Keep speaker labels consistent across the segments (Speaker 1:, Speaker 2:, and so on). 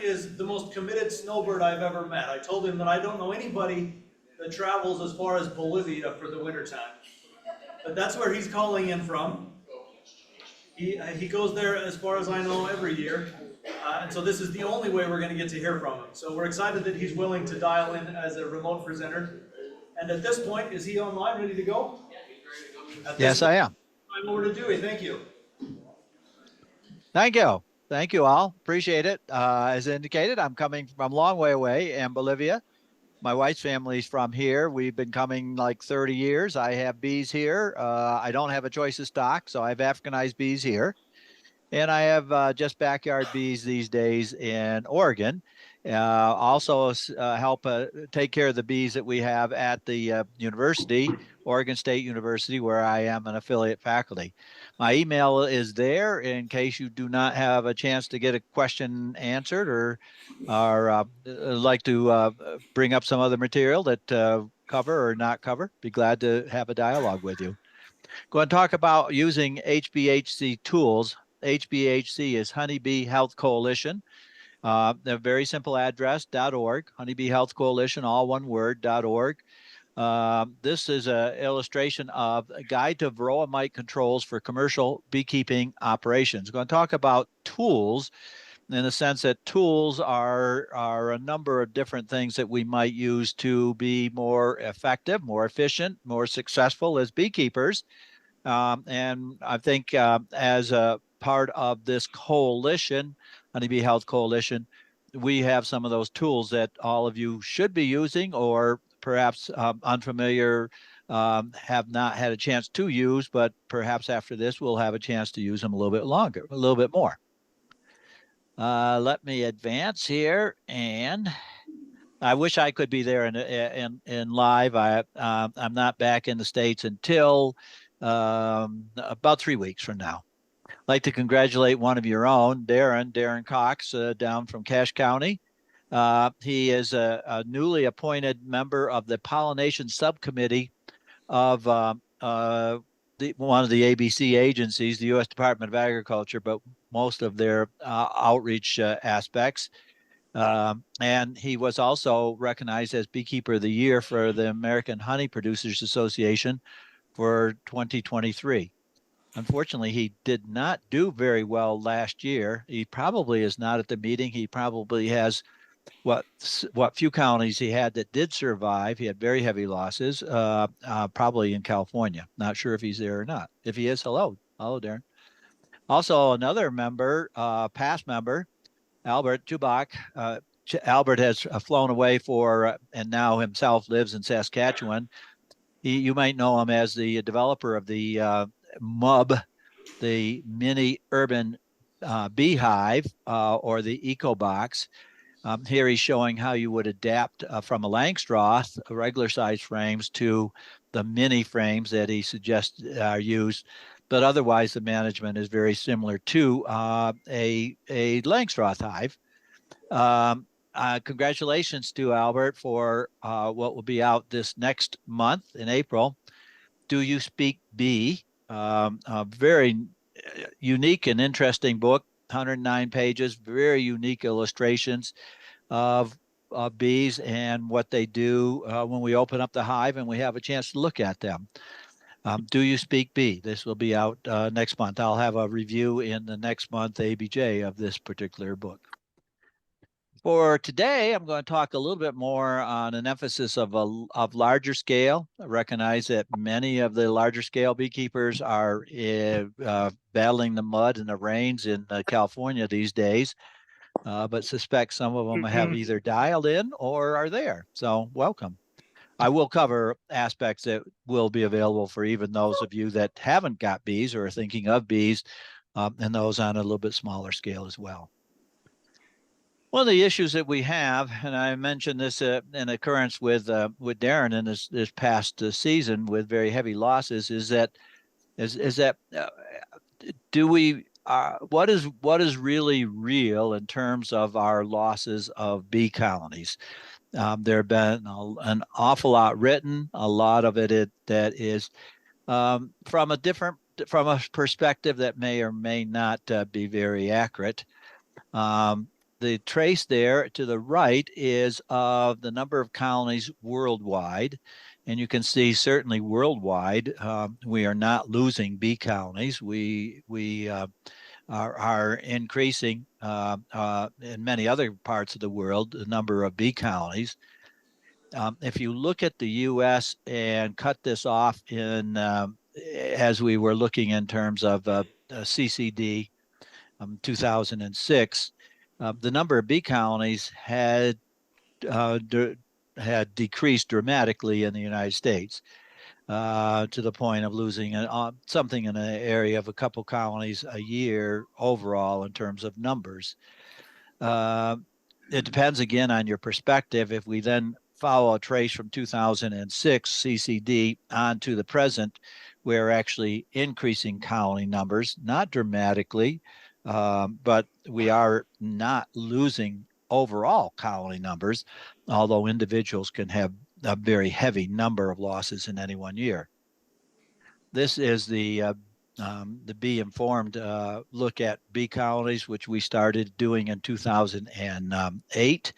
Speaker 1: is the most committed snowbird I've ever met. I told him that I don't know anybody that travels as far as Bolivia for the wintertime. But that's where he's calling in from. He goes there, as far as I know, every year. And so this is the only way we're going to get to hear from him. So we're excited that he's willing to dial in as a remote presenter. And at this point, is he online, ready to go?
Speaker 2: Yes, I am.
Speaker 1: I'm over to Dewey. Thank you.
Speaker 2: Thank you. Thank you all. Appreciate it. As indicated, I'm coming from a long way away in Bolivia. My wife's family's from here. We've been coming like 30 years. I have bees here. I don't have a choice of stock, so I have Africanized bees here. And I have just backyard bees these days in Oregon. Also help take care of the bees that we have at the university, Oregon State University, where I am an affiliate faculty. My email is there in case you do not have a chance to get a question answered or like to bring up some other material that cover or not cover. Be glad to have a dialogue with you. Going to talk about using HBHC tools. HBHC is Honeybee Health Coalition. A very simple address, .org, Honeybee Health Coalition, all one word, .org. This is an illustration of a guide to varroa mite controls for commercial beekeeping operations. We're going to talk about tools in the sense that tools are a number of different things that we might use to be more effective, more efficient, more successful as beekeepers. And I think as a part of this coalition, Honeybee Health Coalition, we have some of those tools that all of you should be using or perhaps unfamiliar, have not had a chance to use, but perhaps after this we'll have a chance to use them a little bit longer, a little bit more. Let me advance here, and I wish I could be there in live. I'm not back in the States until about 3 weeks from now. I'd like to congratulate one of your own, Darren Cox, down from Cache County. He is a newly appointed member of the pollination subcommittee of one of the ABC agencies, the U.S. Department of Agriculture, but most of their outreach aspects. And he was also recognized as Beekeeper of the Year for the American Honey Producers Association for 2023. Unfortunately, he did not do very well last year. He probably is not at the meeting. He probably has what few counties he had that did survive. He had very heavy losses, probably in California. Not sure if he's there or not. If he is, hello, Darren. Also, another member, past member, Albert Chubak. Albert has flown away and now himself lives in Saskatchewan. You might know him as the developer of the MUB, the Mini Urban Beehive, or the Eco Box. Here he's showing how you would adapt from a Langstroth, regular size frames, to the mini frames that he suggests are used. But otherwise, the management is very similar to a Langstroth hive. Congratulations to Albert for what will be out this next month in April. Do You Speak Bee? A very unique and interesting book, 109 pages, very unique illustrations of bees and what they do when we open up the hive and we have a chance to look at them. Do You Speak Bee? This will be out next month. I'll have a review in the next month ABJ of this particular book. For today, I'm going to talk a little bit more on an emphasis of larger scale. I recognize that many of the larger scale beekeepers are battling the mud and the rains in California these days, but suspect some of them have either dialed in or are there. So welcome. I will cover aspects that will be available for even those of you that haven't got bees or are thinking of bees, and those on a little bit smaller scale as well. One of the issues that we have, and I mentioned this in occurrence with Darren in this past season with very heavy losses, is that do we what is really real in terms of our losses of bee colonies? There have been an awful lot written, a lot of it that is from a perspective that may or may not be very accurate. the trace there to the right is of the number of colonies worldwide. And you can see certainly worldwide, we are not losing bee colonies. We are increasing in many other parts of the world, the number of bee colonies. If you look at the U.S. and cut this off in, as we were looking in terms of CCD 2006, the number of bee colonies had decreased dramatically in the United States to the point of losing something in the area of a couple colonies a year overall in terms of numbers. It depends again on your perspective. If we then follow a trace from 2006 CCD on to the present, we're actually increasing colony numbers, not dramatically, but we are not losing overall colony numbers, although individuals can have a very heavy number of losses in any one year. This is the Bee Informed look at bee colonies, which we started doing in 2008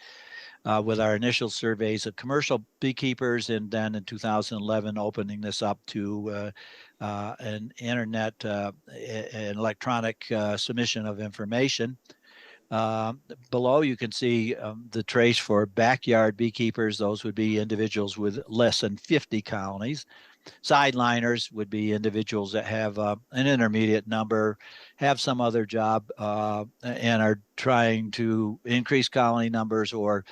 Speaker 2: with our initial surveys of commercial beekeepers, and then in 2011 opening this up to an internet and electronic submission of information. Below you can see the trace for backyard beekeepers. Those would be individuals with less than 50 colonies. Sideliners would be individuals that have an intermediate number, have some other job, and are trying to increase colony numbers or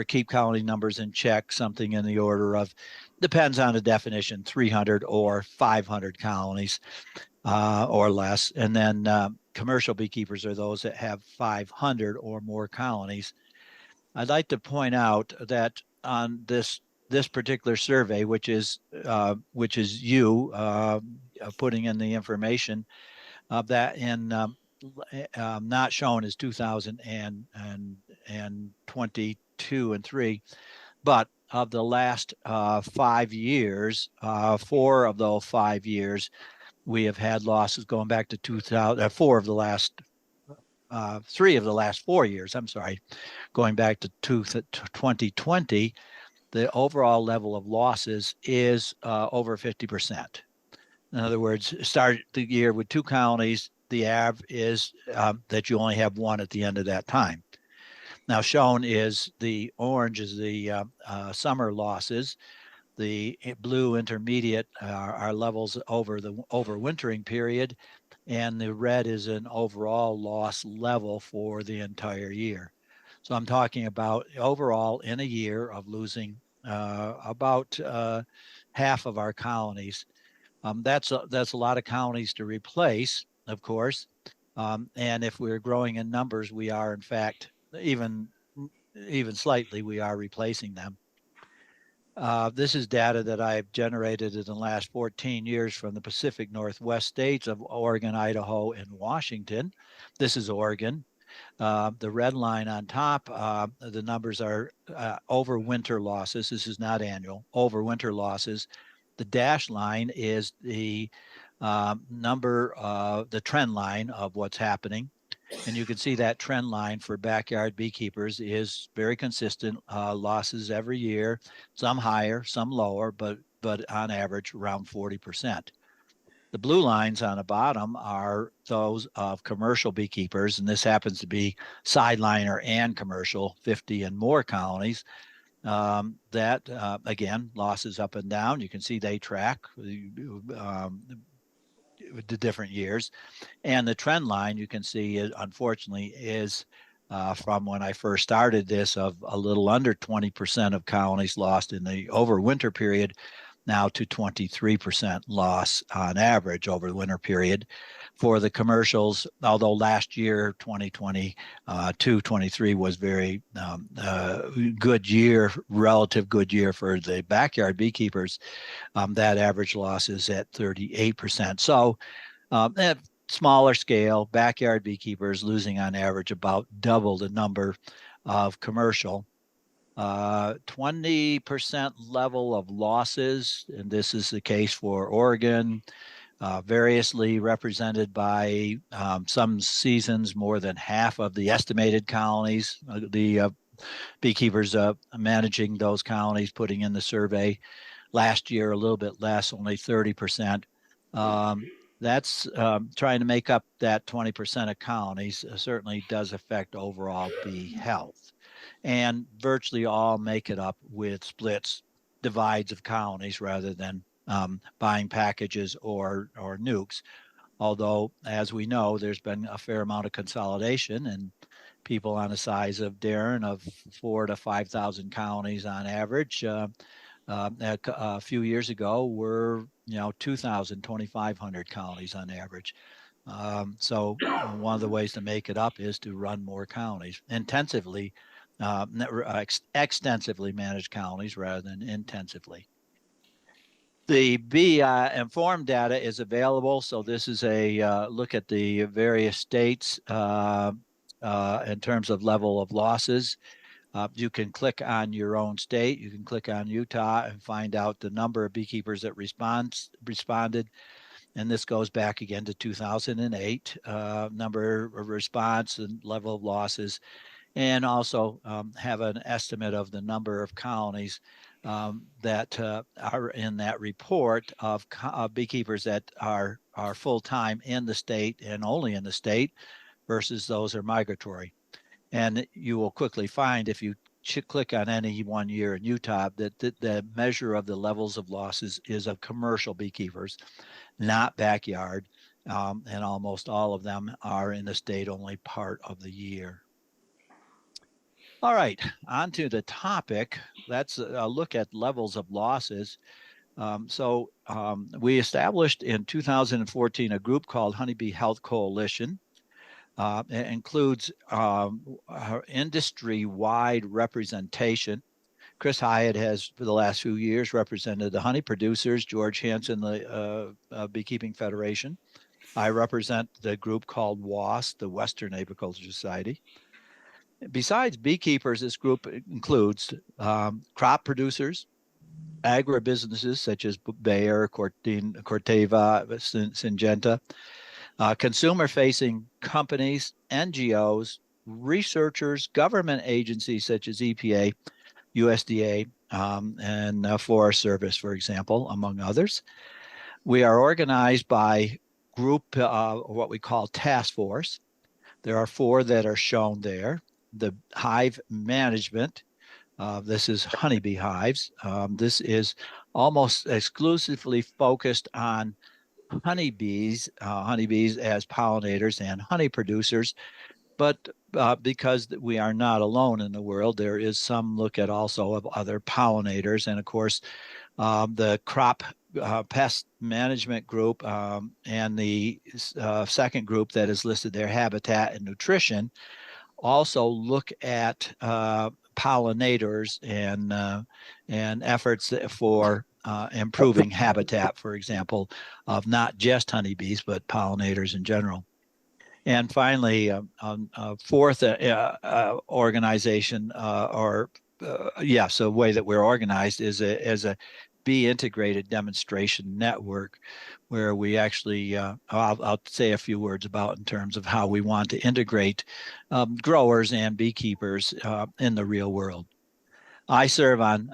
Speaker 2: keep colony numbers in check, something in the order of, depends on the definition, 300 or 500 colonies or less. And then commercial beekeepers are those that have 500 or more colonies. I'd like to point out that on this particular survey, which is you putting in the information of that in not shown as 2022 and 3, but of the last 5 years, 4 of those 5 years, we have had losses going back to 2000. 4 of the last 3 of the last 4 years. I'm sorry, going back to 2020. The overall level of losses is over 50%. In other words, start the year with 2 colonies. The average is that you only have 1 at the end of that time. Now shown is the orange is the summer losses. The blue intermediate are levels over the overwintering period, and the red is an overall loss level for the entire year. So I'm talking about overall in a year of losing about half of our colonies. That's a lot of colonies to replace, of course. And if we're growing in numbers, we are in fact even slightly, we are replacing them. This is data that I've generated in the last 14 years from the Pacific Northwest states of Oregon, Idaho, and Washington. This is Oregon. The red line on top, the numbers are overwinter losses. This is not annual, overwinter losses. The dashed line is the the trend line of what's happening. And you can see that trend line for backyard beekeepers is very consistent, losses every year, some higher, some lower, but on average around 40%. The blue lines on the bottom are those of commercial beekeepers, and this happens to be sideliner and commercial, 50 and more colonies. Again, losses up and down. You can see they track the different years. And the trend line you can see, unfortunately, is from when I first started this of a little under 20% of colonies lost in the overwinter period, now to 23% loss on average over the winter period. For the commercials, although last year, 2022-23 was very good year, relative good year for the backyard beekeepers, that average loss is at 38%. So at smaller scale, backyard beekeepers losing on average about double the number of commercial. 20% level of losses, and this is the case for Oregon, variously represented by some seasons more than half of the estimated colonies. The beekeepers managing those colonies, putting in the survey last year a little bit less, only 30%. That's trying to make up that 20% of colonies certainly does affect overall bee health. And virtually all make it up with splits, divides of colonies rather than buying packages or nukes. Although, as we know, there's been a fair amount of consolidation, and people on the size of Darren of 4,000 to 5,000 colonies on average a few years ago were 2,000, 2,500 colonies on average. So one of the ways to make it up is to run more colonies intensively, extensively managed colonies rather than intensively. The bee informed data is available. So this is a look at the various states in terms of level of losses. You can click on your own state. You can click on Utah and find out the number of beekeepers that responded. And this goes back again to 2008, number of response and level of losses, and also have an estimate of the number of colonies that are in that report of beekeepers that are full-time in the state and only in the state versus those are migratory. And you will quickly find if you click on any one year in Utah that the measure of the levels of losses is of commercial beekeepers, not backyard. And almost all of them are in the state only part of the year. All right, on to the topic. Let's look at levels of losses. We established in 2014 a group called Honeybee Health Coalition. It includes industry-wide representation. Chris Hyatt has, for the last few years, represented the honey producers, George Hansen, the Beekeeping Federation. I represent the group called WAS, the Western Apiculture Society. Besides beekeepers, this group includes crop producers, agribusinesses such as Bayer, Corteva, Syngenta, consumer-facing companies, NGOs, researchers, government agencies such as EPA, USDA, and Forest Service, for example, among others. We are organized by group, what we call task force. There are 4 that are shown there. The hive management, this is honeybee hives. This is almost exclusively focused on honeybees as pollinators and honey producers. But because we are not alone in the world, there is some look at also of other pollinators. And of course, the crop pest management group and the second group that is listed there, habitat and nutrition, also look at pollinators and efforts for improving habitat, for example, of not just honeybees, but pollinators in general. And finally, a fourth organization, so way that we're organized is as a bee integrated demonstration network, where we actually, I'll say a few words about in terms of how we want to integrate growers and beekeepers in the real world. I serve on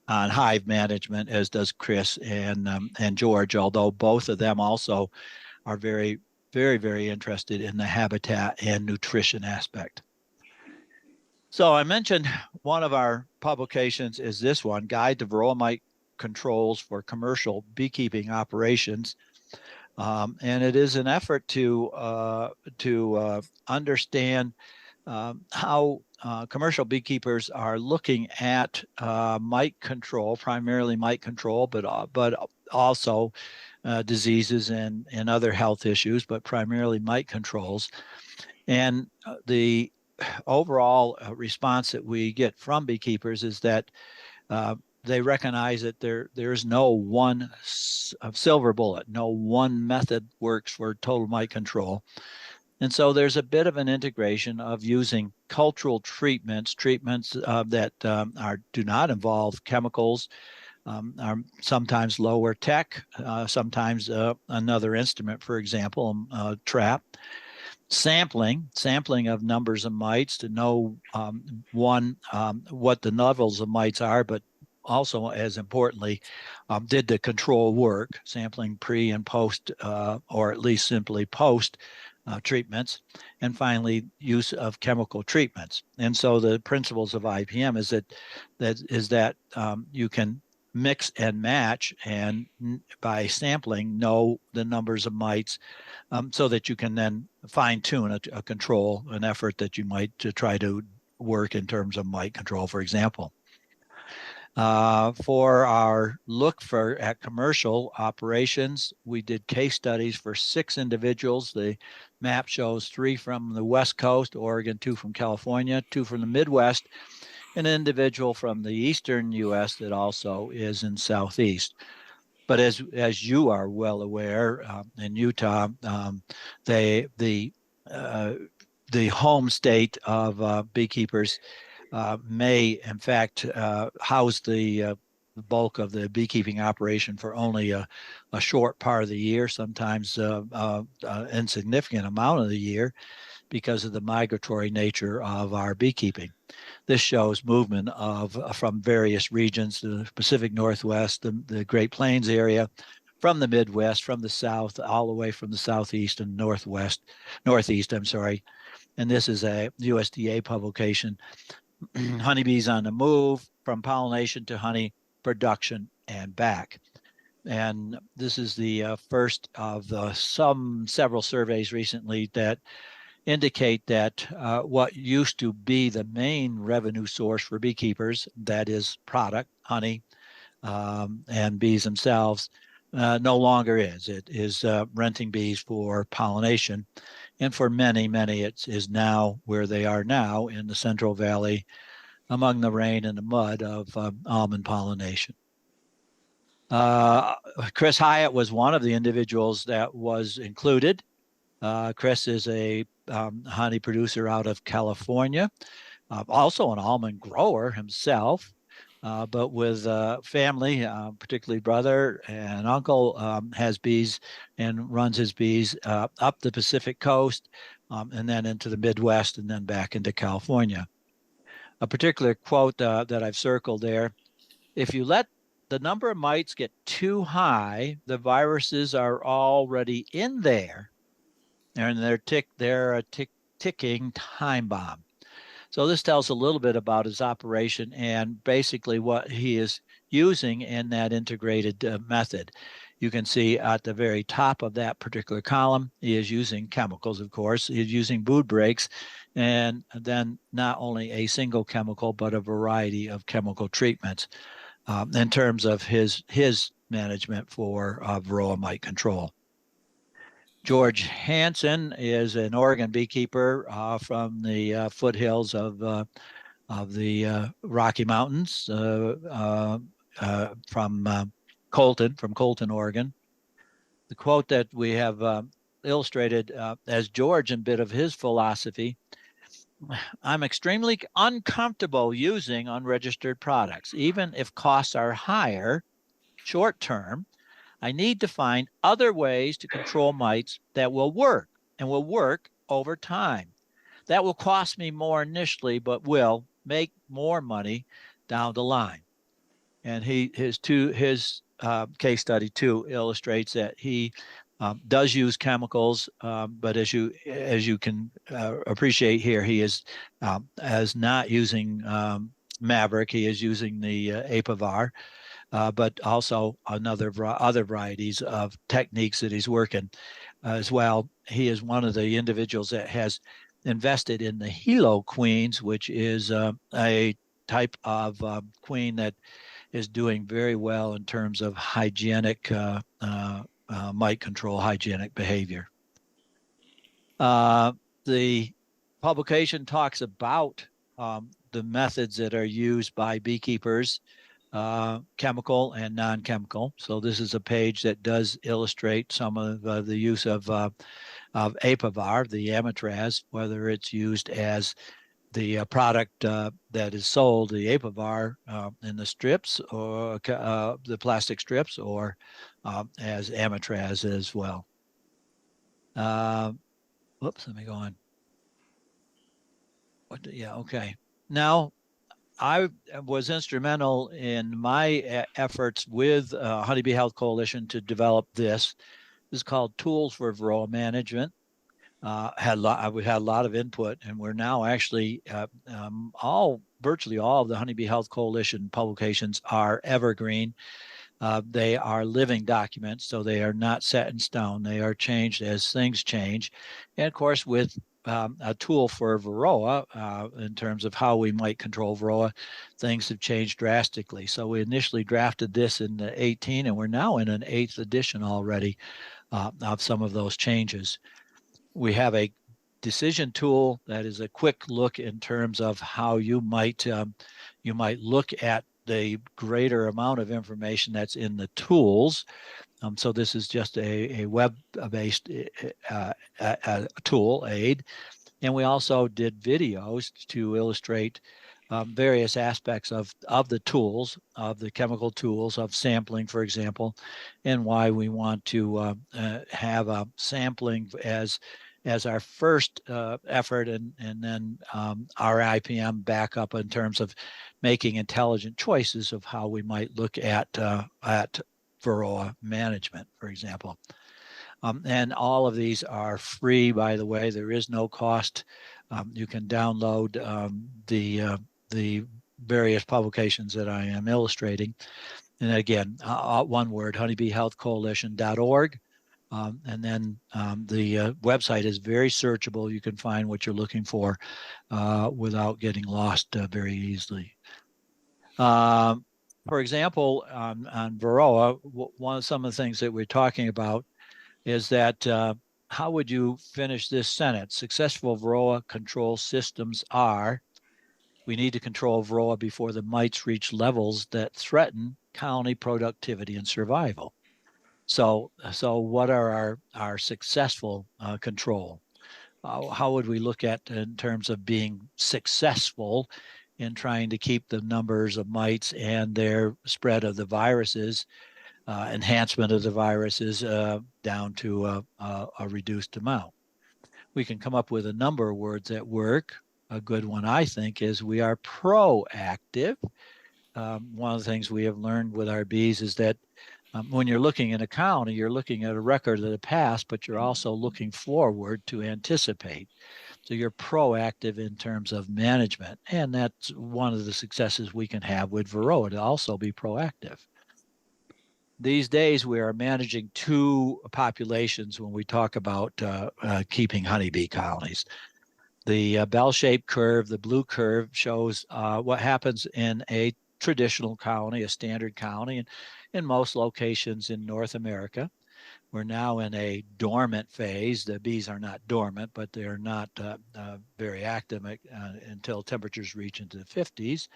Speaker 2: hive management, as does Chris and George, although both of them also are very, very, very interested in the habitat and nutrition aspect. So I mentioned one of our publications is this one, Guide to Varroa Mite Controls for Commercial Beekeeping Operations. And it is an effort to understand how commercial beekeepers are looking at mite control, primarily mite control, but also diseases and other health issues, but primarily mite controls. And the overall response that we get from beekeepers is that they recognize that there's no one silver bullet, no one method works for total mite control. And so there's a bit of an integration of using cultural treatments that do not involve chemicals, are sometimes lower tech, sometimes another instrument, for example, a trap. Sampling of numbers of mites to know what the levels of mites are, but also as importantly, did the control work, sampling pre and post, or at least simply post treatments, and finally use of chemical treatments. And so the principles of IPM is that you can mix and match, and by sampling know the numbers of mites, so that you can then fine tune a control, an effort that you might to try to work in terms of mite control, for example. For our look at commercial operations, we did case studies for 6 individuals. The map shows 3 from the West Coast, Oregon, 2 from California, 2 from the Midwest, an individual from the Eastern U.S. that also is in Southeast. But as you are well aware, in Utah, the home state of beekeepers may, in fact, house the bulk of the beekeeping operation for only a short part of the year, sometimes insignificant amount of the year, because of the migratory nature of our beekeeping. This shows movement from various regions, the Pacific Northwest, the Great Plains area, from the Midwest, from the South, all the way from the Southeast and Northeast, I'm sorry. And this is a USDA publication, Honeybees on the Move, from pollination to honey production and back. And this is the first of several surveys recently that indicate that what used to be the main revenue source for beekeepers, that is product, honey, and bees themselves, no longer is. It is renting bees for pollination. And for many, it is now where they are now in the Central Valley, among the rain and the mud of almond pollination. Chris Hyatt was one of the individuals that was included. Chris is a honey producer out of California, also an almond grower himself, but with family, particularly brother and uncle, has bees and runs his bees up the Pacific coast, and then into the Midwest, and then back into California. A particular quote that I've circled there: if you let the number of mites get too high, the viruses are already in there, and they're a ticking time bomb. So this tells a little bit about his operation and basically what he is using in that integrated method. You can see at the very top of that particular column, he is using chemicals, of course. He's using brood breaks, and then not only a single chemical, but a variety of chemical treatments in terms of his management for varroa mite control. George Hansen is an Oregon beekeeper from the foothills of the Rocky Mountains, from Colton, Oregon. The quote that we have illustrated as George and bit of his philosophy: I'm extremely uncomfortable using unregistered products, even if costs are higher short term. I need to find other ways to control mites that will work and will work over time. That will cost me more initially, but will make more money down the line. And his case study too illustrates that he does use chemicals, but as you can appreciate here, he is as not using Maverick. He is using the Apivar. But also other varieties of techniques that he's working as well. He is one of the individuals that has invested in the Hilo queens, which is a type of queen that is doing very well in terms of hygienic mite control, hygienic behavior. The publication talks about the methods that are used by beekeepers, chemical and non-chemical. So this is a page that does illustrate some of the use of Apivar, the Amatraz, whether it's used as product that is sold, the apivar in the strips or the plastic strips, or as amatraz as well. Whoops, let me go on. Yeah, okay. Now, I was instrumental in my efforts with Honeybee Health Coalition to develop this. This is called Tools for Varroa Management. We had a lot of input, and we're now actually virtually all of the Honeybee Health Coalition publications are evergreen. They are living documents, so they are not set in stone. They are changed as things change. And of course, with a tool for Varroa, in terms of how we might control Varroa, things have changed drastically. So we initially drafted this in 18, and we're now in an 8th edition already of some of those changes. We have a decision tool that is a quick look in terms of how you might look at the greater amount of information that's in the tools. So this is just a web-based tool aid. And we also did videos to illustrate various aspects of the tools, of the chemical tools, of sampling, for example, and why we want to have a sampling as our first effort, and then our IPM backup in terms of making intelligent choices of how we might look at Varroa management, for example. And all of these are free, by the way. There is no cost. You can download the various publications that I am illustrating. And again, one word, honeybeehealthcoalition.org. And then the website is very searchable. You can find what you're looking for without getting lost very easily. For example, on Varroa, some of the things that we're talking about is that how would you finish this sentence? Successful Varroa control systems are: we need to control Varroa before the mites reach levels that threaten colony productivity and survival. So what are our successful control? How would we look at in terms of being successful in trying to keep the numbers of mites and their spread of the viruses, enhancement of the viruses down to a reduced amount? We can come up with a number of words that work. A good one, I think, is we are proactive. One of the things we have learned with our bees is that when you're looking in a county, you're looking at a record of the past, but you're also looking forward to anticipate. So you're proactive in terms of management. And that's one of the successes we can have with Varroa, to also be proactive. These days, we are managing two populations when we talk about keeping honeybee colonies. The bell-shaped curve, the blue curve, shows what happens in a traditional colony, a standard colony, and in most locations in North America. We're now in a dormant phase. The bees are not dormant, but they're not very active until temperatures reach into the 50s.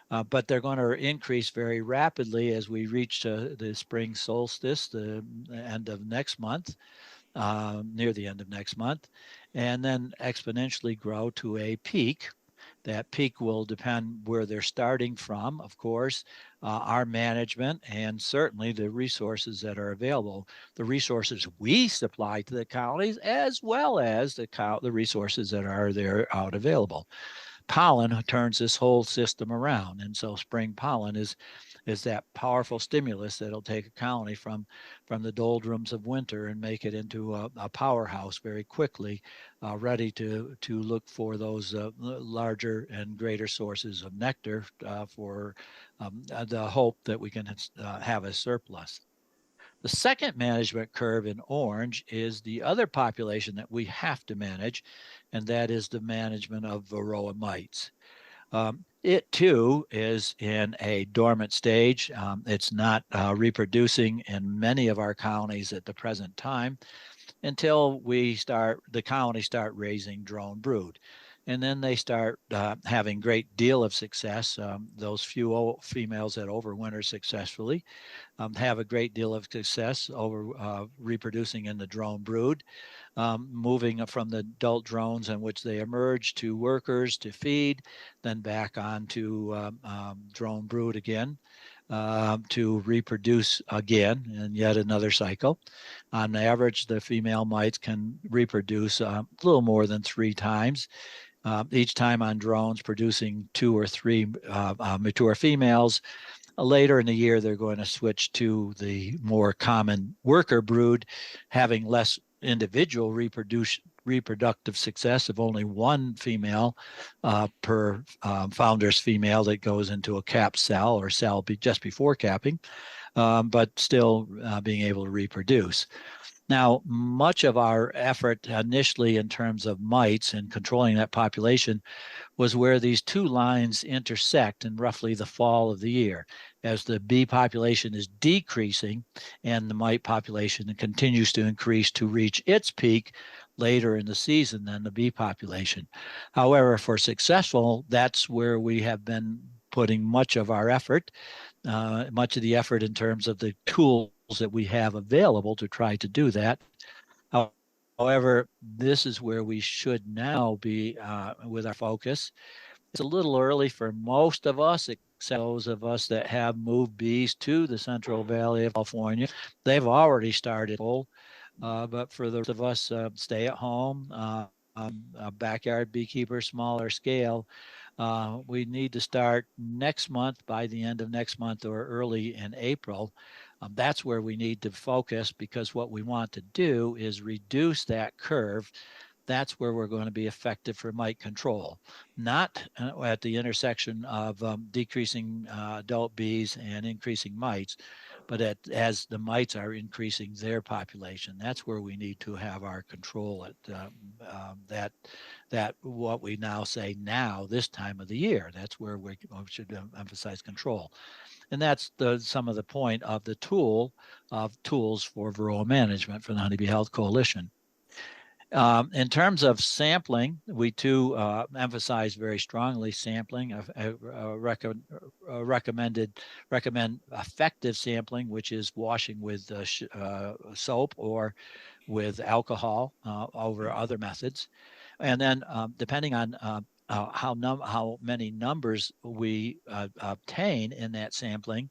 Speaker 2: But they're going to increase very rapidly as we reach the spring solstice, the end of next month, near the end of next month, and then exponentially grow to a peak. That peak will depend where they're starting from, of course, our management, and certainly the resources that are available, the resources we supply to the colonies, as well as the resources that are there out available. Pollen turns this whole system around, and so spring pollen is that powerful stimulus that'll take a colony from the doldrums of winter and make it into a powerhouse very quickly, ready to look for those larger and greater sources of nectar for the hope that we can have a surplus. The second management curve in orange is the other population that we have to manage, and that is the management of Varroa mites. It too is in a dormant stage. It's not reproducing in many of our colonies at the present time until the colonies start raising drone brood. and then they start having great deal of success. Those few females that overwinter successfully have a great deal of success over reproducing in the drone brood, moving from the adult drones in which they emerge to workers to feed, then back on to drone brood again to reproduce again in yet another cycle. On average, the female mites can reproduce a little more than 3 times. Each time on drones, producing 2 or 3 mature females. Later in the year, they're going to switch to the more common worker brood, having less individual reproductive success of only 1 female per founder's female that goes into a capped cell or cell just before capping, but still being able to reproduce. Now, much of our effort initially in terms of mites and controlling that population was where these 2 lines intersect in roughly the fall of the year, as the bee population is decreasing and the mite population continues to increase to reach its peak later in the season than the bee population. However, for successful, that's where we have been putting much of our effort, much of the effort in terms of the tools that we have available to try to do that. However, this is where we should now be with our focus. It's a little early for most of us, except those of us that have moved bees to the Central Valley of California. They've already started, but for the rest of us, stay at home, backyard beekeeper, smaller scale, we need to start next month, by the end of next month or early in April. That's where we need to focus, because what we want to do is reduce that curve. That's where we're going to be effective for mite control, not at the intersection of decreasing adult bees and increasing mites, but as the mites are increasing their population. That's where we need to have our control at that what we now say now, this time of the year. That's where we should emphasize control. And that's some of the point of the tools for varroa management for the Honeybee Health Coalition. In terms of sampling, we too emphasize very strongly sampling. Recommend effective sampling, which is washing with soap or with alcohol over other methods. And then depending on how many numbers we obtain in that sampling,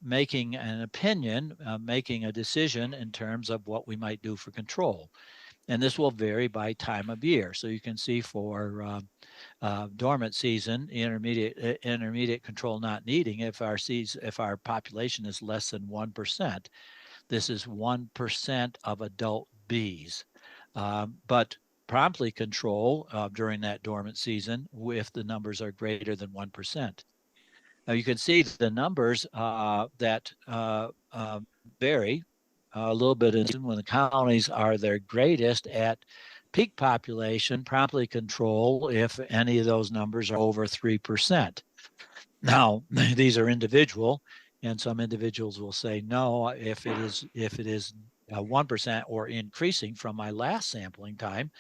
Speaker 2: making an opinion, making a decision in terms of what we might do for control. And this will vary by time of year. So you can see for dormant season, intermediate control not needing, if our population is less than 1%, this is 1% of adult bees. But promptly control during that dormant season if the numbers are greater than 1%. Now you can see the numbers that vary a little bit when the colonies are their greatest at peak population, promptly control if any of those numbers are over 3%. Now, these are individual, and some individuals will say, no, if it is 1% or increasing from my last sampling time,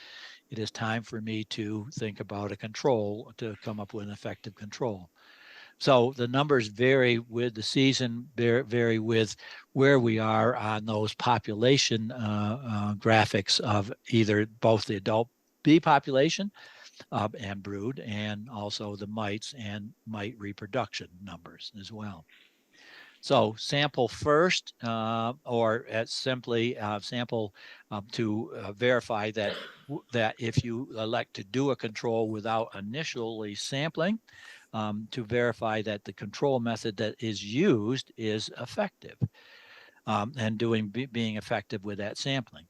Speaker 2: it is time for me to think about a control to come up with an effective control. So the numbers vary with the season, vary with where we are on those population graphics of either both the adult bee population and brood, and also the mites and mite reproduction numbers as well. So sample first, or simply sample to verify that if you elect to do a control without initially sampling, to verify that the control method that is used is effective, and being effective with that sampling.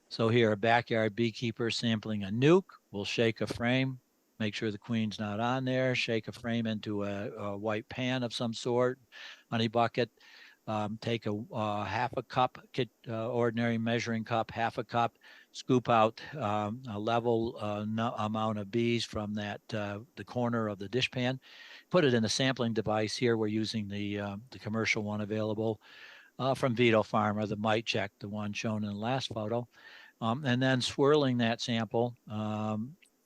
Speaker 2: So here, a backyard beekeeper sampling a nuke will shake a frame, make sure the queen's not on there, shake a frame into a white pan of some sort, honey bucket, take a half a cup, ordinary measuring cup, half a cup, scoop out a level amount of bees from the corner of the dishpan, put it in a sampling device. Here we're using the commercial one available from Vito Pharma, the Mite Check, the one shown in the last photo, and then swirling that sample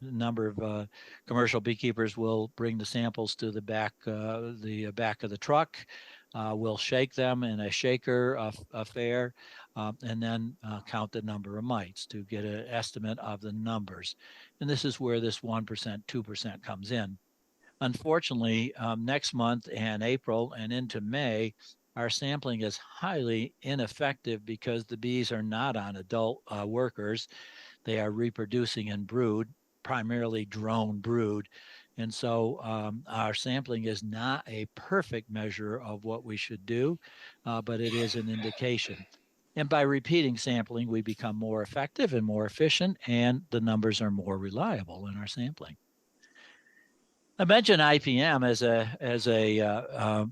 Speaker 2: number of commercial beekeepers will bring the samples to the back of the truck. We'll shake them in a shaker affair, and then count the number of mites to get an estimate of the numbers. And this is where this 1%, 2% comes in. Unfortunately, next month and April and into May, our sampling is highly ineffective because the bees are not on adult workers. They are reproducing in brood, primarily drone brood. And so our sampling is not a perfect measure of what we should do, but it is an indication. And by repeating sampling, we become more effective and more efficient, and the numbers are more reliable in our sampling. I mentioned IPM as a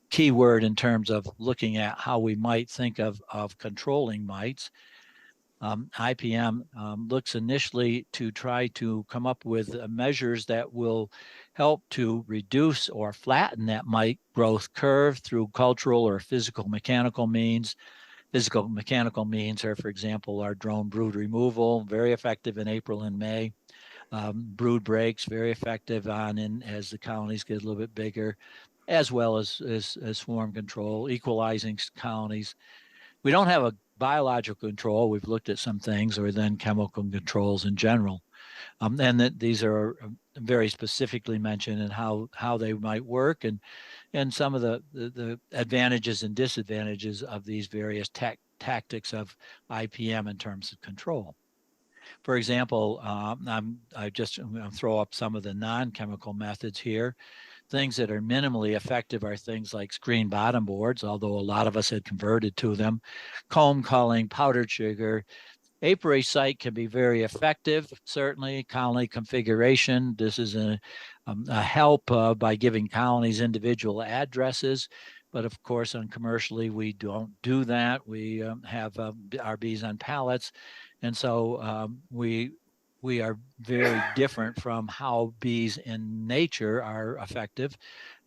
Speaker 2: keyword in terms of looking at how we might think of controlling mites. IPM looks initially to try to come up with measures that will help to reduce or flatten that mite growth curve through cultural or physical mechanical means. Physical mechanical means are, for example, our drone brood removal, very effective in April and May. Brood breaks, very effective as the colonies get a little bit bigger, as well as swarm control, equalizing colonies. We don't have a biological control. We've looked at some things, or then chemical controls in general. And that these are very specifically mentioned and how they might work, and some of the advantages and disadvantages of these various tactics of IPM in terms of control. For example, I'm going to throw up some of the non-chemical methods here. Things that are minimally effective are things like screen bottom boards, although a lot of us had converted to them. Comb culling, powdered sugar. Apiary site can be very effective, certainly. Colony configuration. This is a help by giving colonies individual addresses. But of course, commercially, we don't do that. We have our bees on pallets. And so we are very different from how bees in nature are effective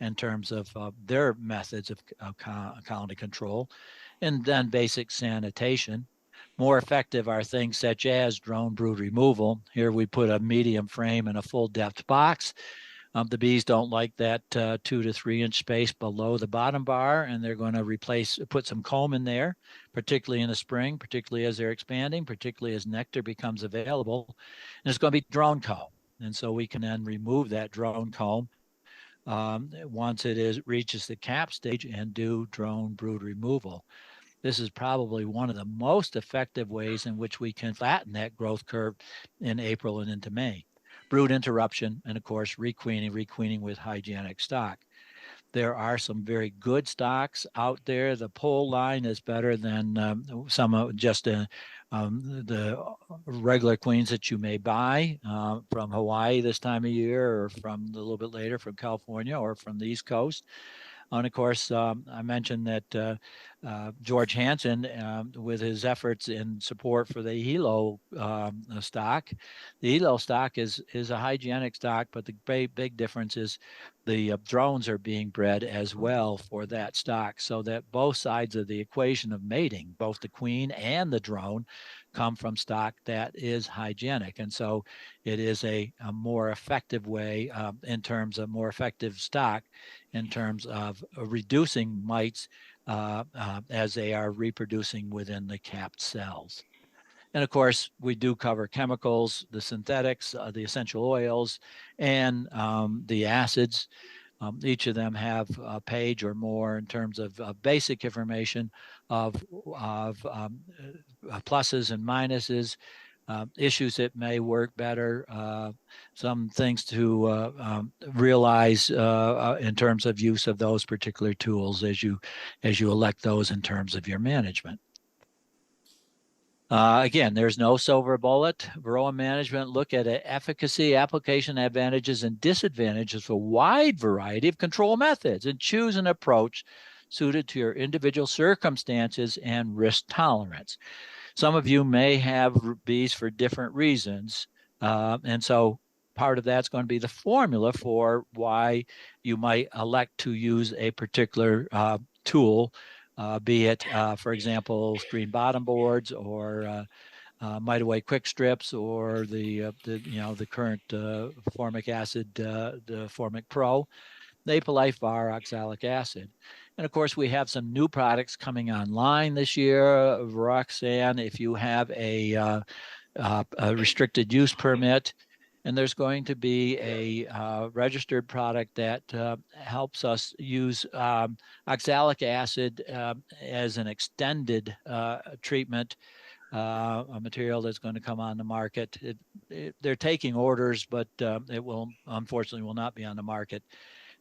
Speaker 2: in terms of their methods of colony control. And then basic sanitation. More effective are things such as drone brood removal. Here we put a medium frame in a full depth box. The bees don't like that 2 to 3 inch space below the bottom bar, and they're going to put some comb in there, particularly in the spring, particularly as they're expanding, particularly as nectar becomes available. And it's going to be drone comb. And so we can then remove that drone comb once it reaches the cap stage and do drone brood removal. This is probably one of the most effective ways in which we can flatten that growth curve in April and into May. Brood interruption, and of course, requeening with hygienic stock. There are some very good stocks out there. The pole line is better than some of just the regular queens that you may buy from Hawaii this time of year, or from a little bit later from California or from the East Coast. And of course, I mentioned that George Hansen, with his efforts in support for the Hilo stock, the Hilo stock is a hygienic stock, but the big difference is the drones are being bred as well for that stock, so that both sides of the equation of mating, both the queen and the drone, come from stock that is hygienic. And so it is a more effective way in terms of more effective stock in terms of reducing mites as they are reproducing within the capped cells. And of course, we do cover chemicals, the synthetics, the essential oils, and the acids. Each of them have a page or more in terms of basic information of pluses and minuses, issues that may work better, some things to realize in terms of use of those particular tools as you elect those in terms of your management. Again, there's no silver bullet. Varroa management look at efficacy, application advantages, and disadvantages of a wide variety of control methods, and choose an approach suited to your individual circumstances and risk tolerance. Some of you may have bees for different reasons, and so part of that's going to be the formula for why you might elect to use a particular tool, be it, for example, screen bottom boards or Mite-Away Quick Strips or the current formic acid, the Formic Pro, Life Var oxalic acid. And of course, we have some new products coming online this year. Roxanne, if you have a restricted use permit, and there's going to be a registered product that helps us use oxalic acid as an extended treatment, a material that's going to come on the market. They're taking orders, but it will unfortunately will not be on the market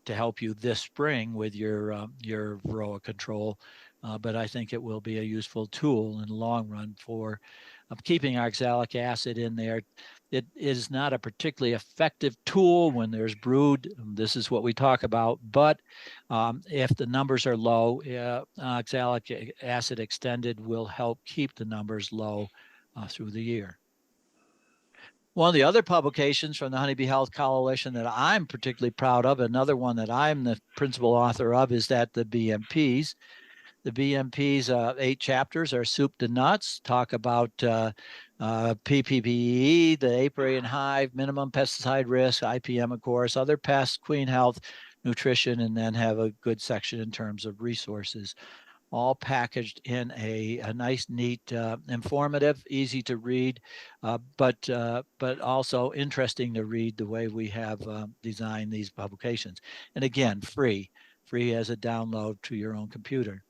Speaker 2: to help you this spring with your varroa control. But I think it will be a useful tool in the long run for keeping oxalic acid in there. It is not a particularly effective tool when there's brood. This is what we talk about. But if the numbers are low, oxalic acid extended will help keep the numbers low through the year. One of the other publications from the Honeybee Health Coalition that I'm particularly proud of, another one that I'm the principal author of, is that the BMPs. The BMP's 8 chapters are soup to nuts, talk about PPPE, the apiary hive, minimum pesticide risk, IPM, of course, other pests, queen health, nutrition, and then have a good section in terms of resources, all packaged in a nice, neat, informative, easy to read, but also interesting to read the way we have designed these publications. And again, free as a download to your own computer.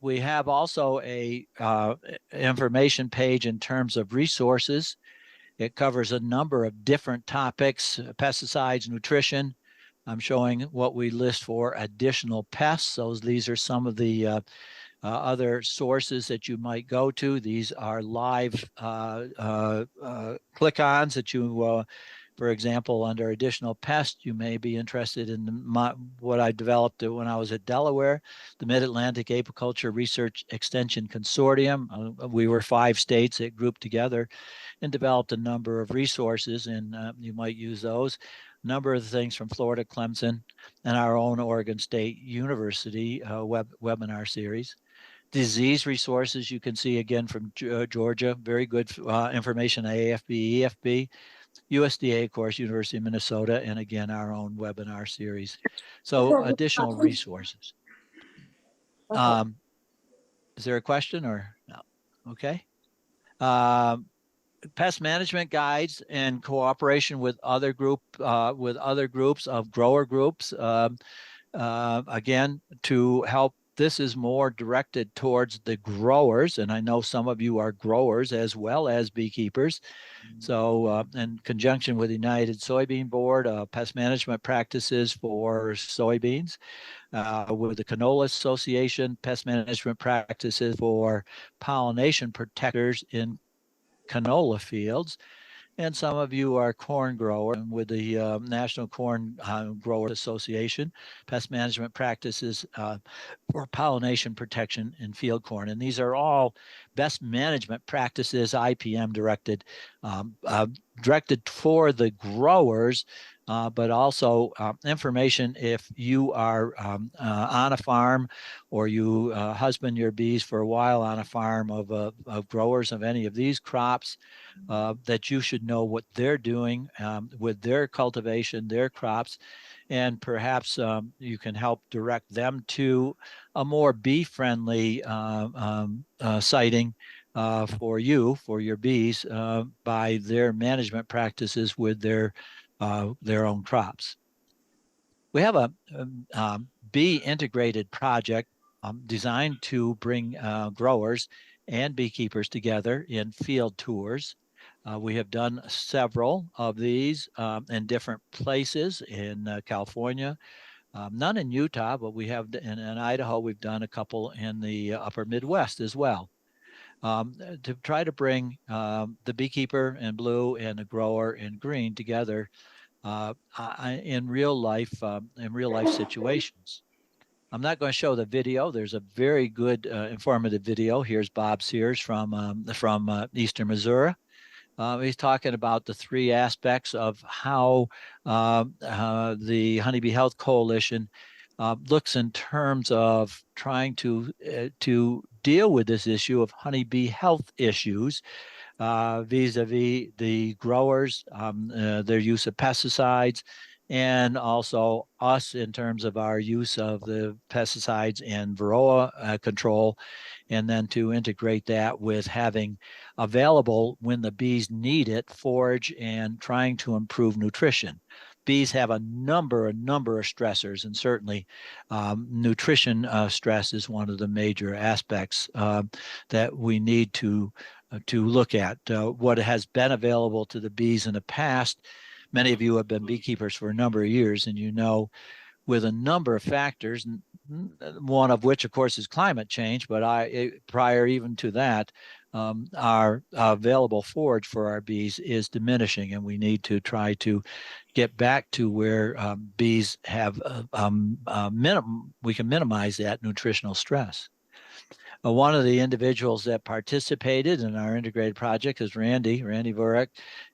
Speaker 2: We have also a information page in terms of resources. It covers a number of different topics: pesticides, nutrition. I'm showing what we list for additional pests. So these are some of the other sources that you might go to. These are live click-ons that you, for example, under additional pests, you may be interested in what I developed when I was at Delaware, the Mid-Atlantic Apiculture Research Extension Consortium. We were 5 states that grouped together and developed a number of resources, and you might use those. A number of things from Florida, Clemson, and our own Oregon State University webinar series. Disease resources you can see again from Georgia, very good information, AFB, EFB, USDA, of course, University of Minnesota, and again, our own webinar series. So additional resources. Is there a question or no? Okay. Pest management guides and cooperation with other groups of grower groups, again, to help. This is more directed towards the growers, and I know some of you are growers as well as beekeepers. So in conjunction with the United Soybean Board, pest management practices for soybeans, with the Canola Association, pest management practices for pollination protectors in canola fields. And some of you are corn growers with the National Corn Growers Association, pest management practices for pollination protection in field corn. And these are all best management practices, IPM directed, directed for the growers, but also information if you are on a farm or you husband your bees for a while on a farm of growers of any of these crops, that you should know what they're doing with their cultivation, their crops, and perhaps you can help direct them to a more bee-friendly siting for your bees by their management practices with their own crops. We have a bee integrated project designed to bring growers and beekeepers together in field tours. We have done several of these in different places in California, none in Utah, but we have in Idaho. We've done a couple in the upper Midwest as well, to try to bring the beekeeper in blue and the grower in green together in real life situations. I'm not going to show the video. There's a very good informative video. Here's Bob Sears from Eastern Missouri. He's talking about the 3 aspects of how the Honeybee Health Coalition looks in terms of trying to deal with this issue of honeybee health issues vis-a-vis the growers, their use of pesticides, and also us in terms of our use of the pesticides and varroa control, and then to integrate that with having available when the bees need it, forage, and trying to improve nutrition. Bees have a number of stressors, and certainly nutrition stress is one of the major aspects that we need to look at. What has been available to the bees in the past, many of you have been beekeepers for a number of years, and you know, with a number of factors, one of which, of course, is climate change, but prior even to that, our available forage for our bees is diminishing, and we need to try to get back to where bees have we can minimize that nutritional stress. One of the individuals that participated in our integrated project is Randy Vorek.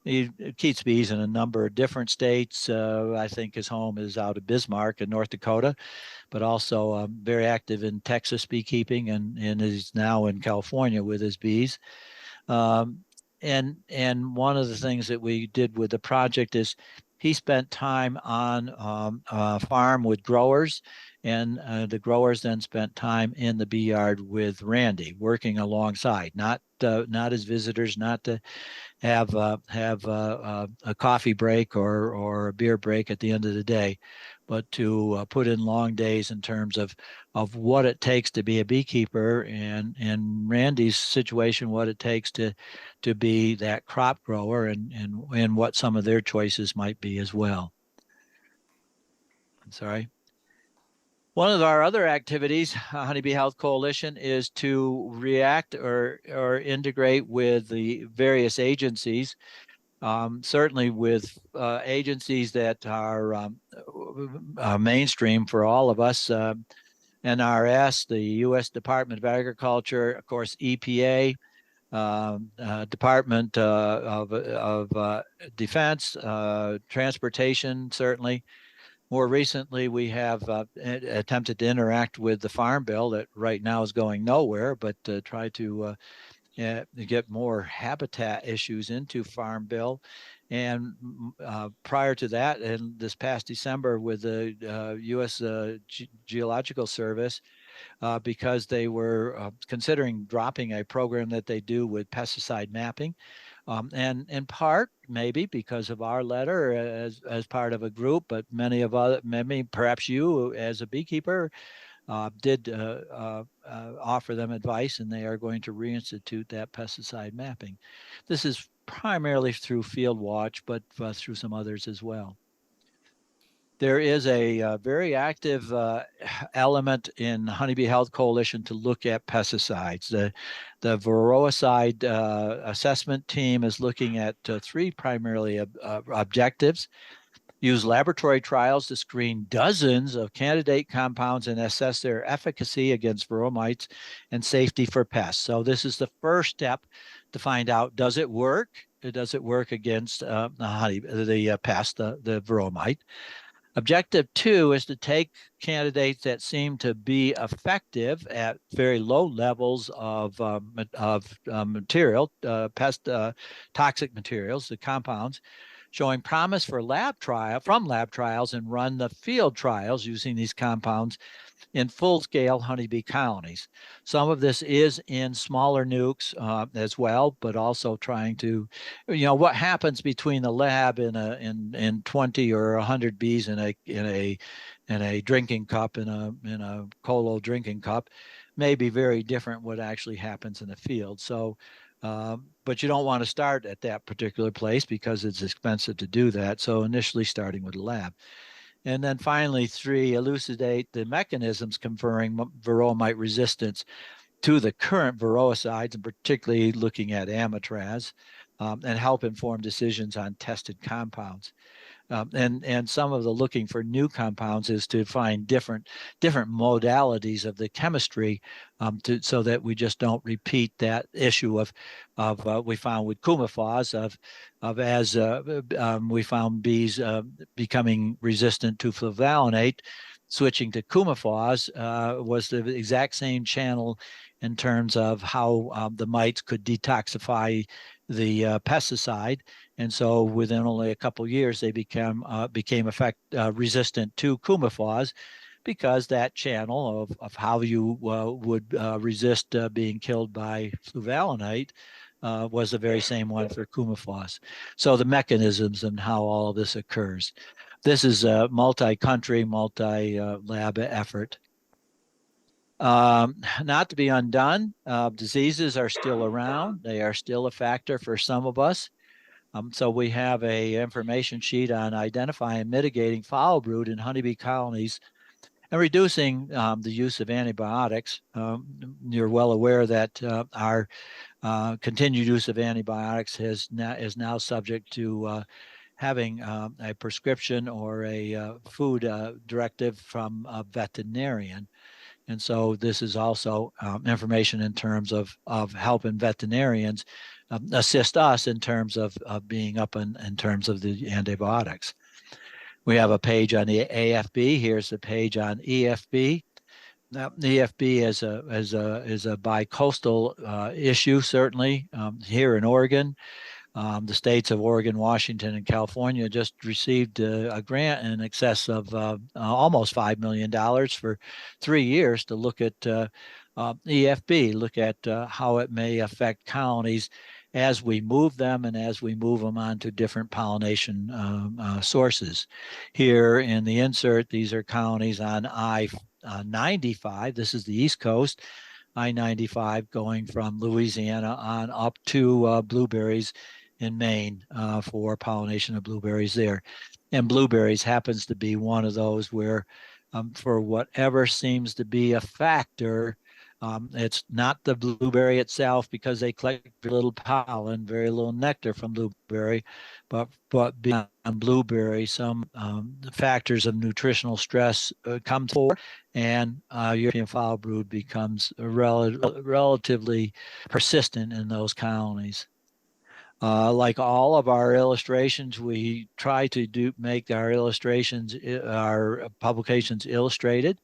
Speaker 2: He keeps bees in a number of different states. I think his home is out of Bismarck in North Dakota, but also very active in Texas beekeeping, and is now in California with his bees. And one of the things that we did with the project is he spent time on a farm with growers, and the growers then spent time in the bee yard with Randy, working alongside, not as visitors, not to have a coffee break or a beer break at the end of the day, but to put in long days in terms of what it takes to be a beekeeper, and in Randy's situation, what it takes to be that crop grower, and what some of their choices might be as well. I'm sorry. One of our other activities, Honeybee Health Coalition, is to react or integrate with the various agencies, certainly with agencies that are mainstream for all of us. NRS, the U.S. Department of Agriculture, of course, EPA, Department of Defense, Transportation, certainly. More recently, we have attempted to interact with the Farm Bill that right now is going nowhere, but try to get more habitat issues into Farm Bill. And prior to that, and this past December with the U.S. Geological Service, because they were considering dropping a program that they do with pesticide mapping. And in part, maybe because of our letter as part of a group, but many, perhaps you as a beekeeper, did offer them advice, and they are going to reinstitute that pesticide mapping. This is primarily through Field Watch, but through some others as well. There is a very active element in Honeybee Health Coalition to look at pesticides. The varroacide assessment team is looking at three primarily objectives: use laboratory trials to screen dozens of candidate compounds and assess their efficacy against varroa mites and safety for pests. So this is the first step to find out, does it work? Does it work against the pest, the varroa mite? Objective 2 is to take candidates that seem to be effective at very low levels of material, toxic materials, the compounds, showing promise for lab trials, and run the field trials using these compounds in full-scale honeybee colonies. Some of this is in smaller nukes as well, but also trying to, what happens between the lab in 20 or 100 bees in a drinking cup, in a colo drinking cup, may be very different what actually happens in the field. So, but you don't want to start at that particular place because it's expensive to do that. So initially starting with a lab. And then finally, 3, elucidate the mechanisms conferring varroa mite resistance to the current varroacides, and particularly looking at amitraz, and help inform decisions on tested compounds. And some of the looking for new compounds is to find different modalities of the chemistry, so that we just don't repeat that issue of we found with coumaphos as we found bees becoming resistant to fluvalinate, switching to Coumaphos was the exact same channel in terms of how the mites could detoxify the pesticide. And so within only a couple of years, they became resistant to Coumaphos, because that channel of how you would resist being killed by fluvalinate was the very same one for Coumaphos. So the mechanisms and how all of this occurs. This is a multi-country, multi-lab effort. Not to be undone, diseases are still around. They are still a factor for some of us. So we have a information sheet on identifying and mitigating foul brood in honeybee colonies and reducing the use of antibiotics. You're well aware that our continued use of antibiotics is now subject to having a prescription or a food directive from a veterinarian. And so this is also information in terms of helping veterinarians assist us in terms of being up in terms of the antibiotics. We have a page on the AFB. Here's the page on EFB. Now, EFB is a bi-coastal issue, certainly. Here in Oregon, the states of Oregon, Washington, and California just received a grant in excess of almost $5 million for 3 years to look at EFB, look at how it may affect colonies as we move them and as we move them onto different pollination sources. Here in the insert, these are colonies on I-95. This is the East Coast. I-95 going from Louisiana on up to blueberries in Maine for pollination of blueberries there. And blueberries happens to be one of those where for whatever seems to be a factor, it's not the blueberry itself, because they collect very little pollen, very little nectar from blueberry, but beyond blueberry, some factors of nutritional stress come forward, and European foul brood becomes relatively persistent in those colonies. Like all of our illustrations, we try to make our illustrations, our publications illustrated.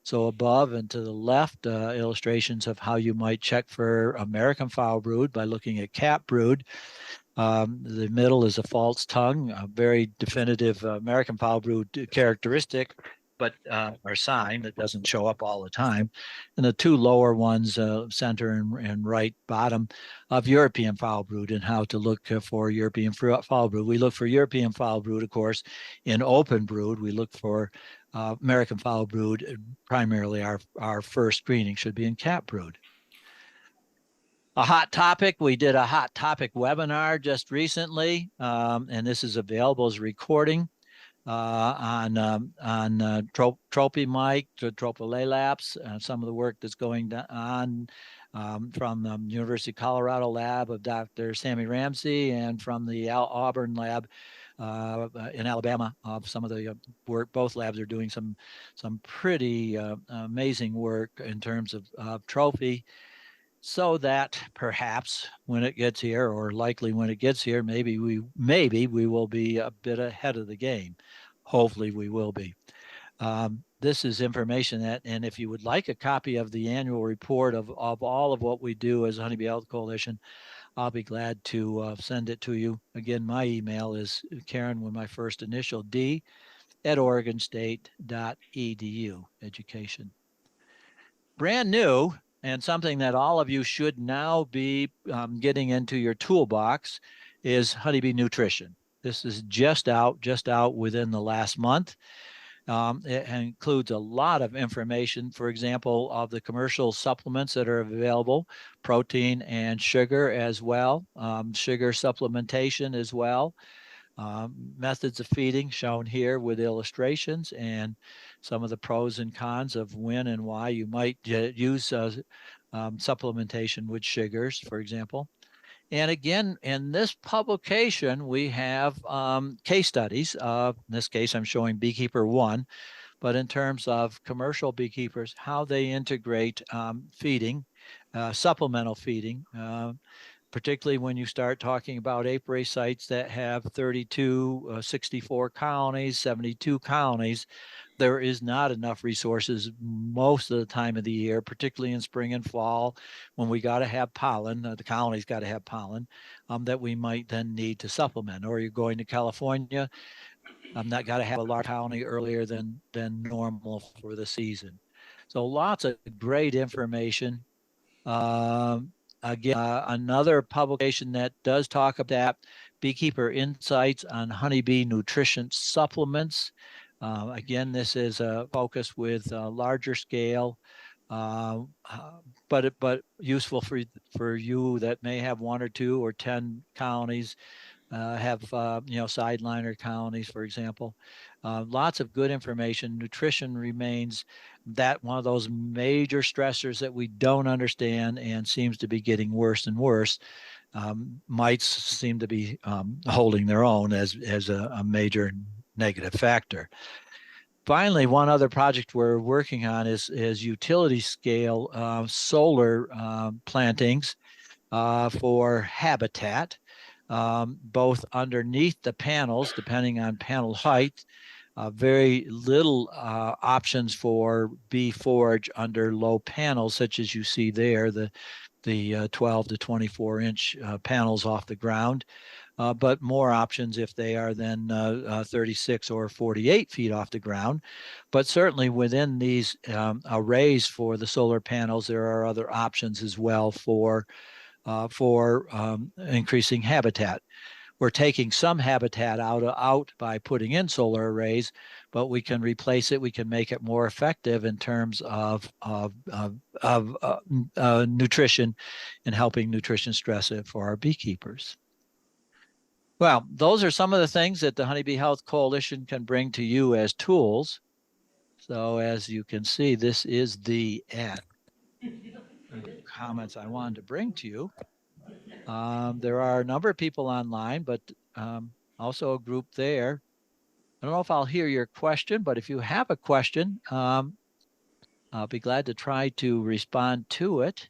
Speaker 2: So above and to the left, illustrations of how you might check for American foul brood by looking at cap brood. The middle is a false tongue, a very definitive American foul brood characteristic, but or sign that doesn't show up all the time. And the two lower ones, center and right bottom, of European foul brood and how to look for European foul brood. We look for European foul brood, of course, in open brood. We look for American foul brood. Primarily our first screening should be in cap brood. A hot topic, we did a hot topic webinar just recently, and this is available as a recording on tropomite, tropolalaps, some of the work that's going on from the University of Colorado lab of Dr. Sammy Ramsey, and from the Auburn lab in Alabama of some of the work. Both labs are doing some pretty amazing work in terms of trophy, so that perhaps when it gets here, or likely when it gets here, maybe we will be a bit ahead of the game. Hopefully we will be. This is information that, and if you would like a copy of the annual report of all of what we do as Honeybee Health Coalition, I'll be glad to send it to you. Again, my email is Karen with my first initial D @oregonstate.edu, education. Brand new, and something that all of you should now be getting into your toolbox, is honeybee nutrition. This is just out within the last month. It includes a lot of information, for example, of the commercial supplements that are available, protein and sugar as well, sugar supplementation as well, methods of feeding shown here with illustrations, and some of the pros and cons of when and why you might use supplementation with sugars, for example. And again, in this publication, we have case studies. In this case, I'm showing beekeeper 1, but in terms of commercial beekeepers, how they integrate feeding, supplemental feeding, particularly when you start talking about apiary sites that have 32, 64 colonies, 72 colonies, there is not enough resources most of the time of the year, particularly in spring and fall, when we got to have pollen, the colonies got to have pollen, that we might then need to supplement. Or you're going to California, not got to have a large colony earlier than normal for the season. So lots of great information. Again, another publication that does talk about Beekeeper Insights on Honeybee Nutrition Supplements. Again, this is a focus with larger scale, but useful for you that may have 1 or 2 or 10 colonies, have sideliner colonies, for example. Lots of good information. Nutrition remains that one of those major stressors that we don't understand and seems to be getting worse and worse. Mites seem to be holding their own as a major negative factor. Finally, one other project we're working on is utility scale solar plantings for habitat, both underneath the panels, depending on panel height. Very little options for bee forage under low panels, such as you see there, the 12 to 24 inch panels off the ground, but more options if they are then 36 or 48 feet off the ground. But certainly within these arrays for the solar panels, there are other options as well for increasing habitat. We're taking some habitat out by putting in solar arrays, but we can replace it. We can make it more effective in terms of nutrition and helping nutrition stress it for our beekeepers. Well, those are some of the things that the Honeybee Health Coalition can bring to you as tools. So as you can see, this is the comments I wanted to bring to you. There are a number of people online, but also a group there. I don't know if I'll hear your question, but if you have a question, I'll be glad to try to respond to it.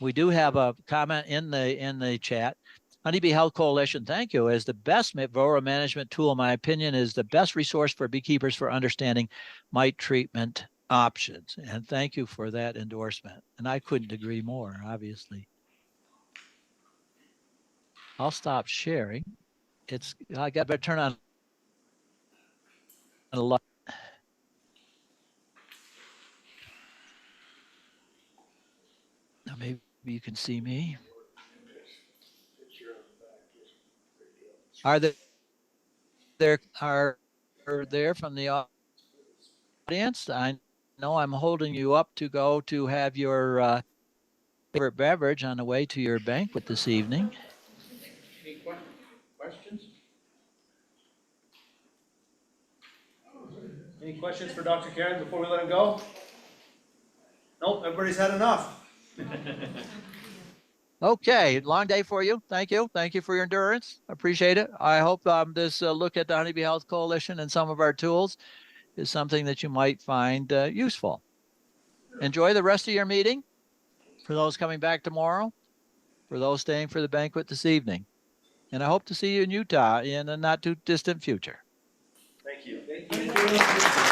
Speaker 2: We do have a comment in the chat. Honeybee Health Coalition, thank you, is the best varroa management tool, in my opinion, is the best resource for beekeepers for understanding mite treatment options. And thank you for that endorsement. And I couldn't agree more, obviously. I'll stop sharing. I got to turn on a light. Now maybe you can see me. Are there from the audience? I know I'm holding you up to go to have your favorite beverage on the way to your banquet this evening.
Speaker 3: Any questions?
Speaker 1: Any questions for Dr. Carron before we let him go? Nope, everybody's had enough.
Speaker 2: Okay, long day for you. Thank you. Thank you for your endurance. Appreciate it. I hope this look at the Honeybee Health Coalition and some of our tools is something that you might find useful. Enjoy the rest of your meeting. For those coming back tomorrow, for those staying for the banquet this evening. And I hope to see you in Utah in a not too distant future.
Speaker 1: Thank you. Thank you.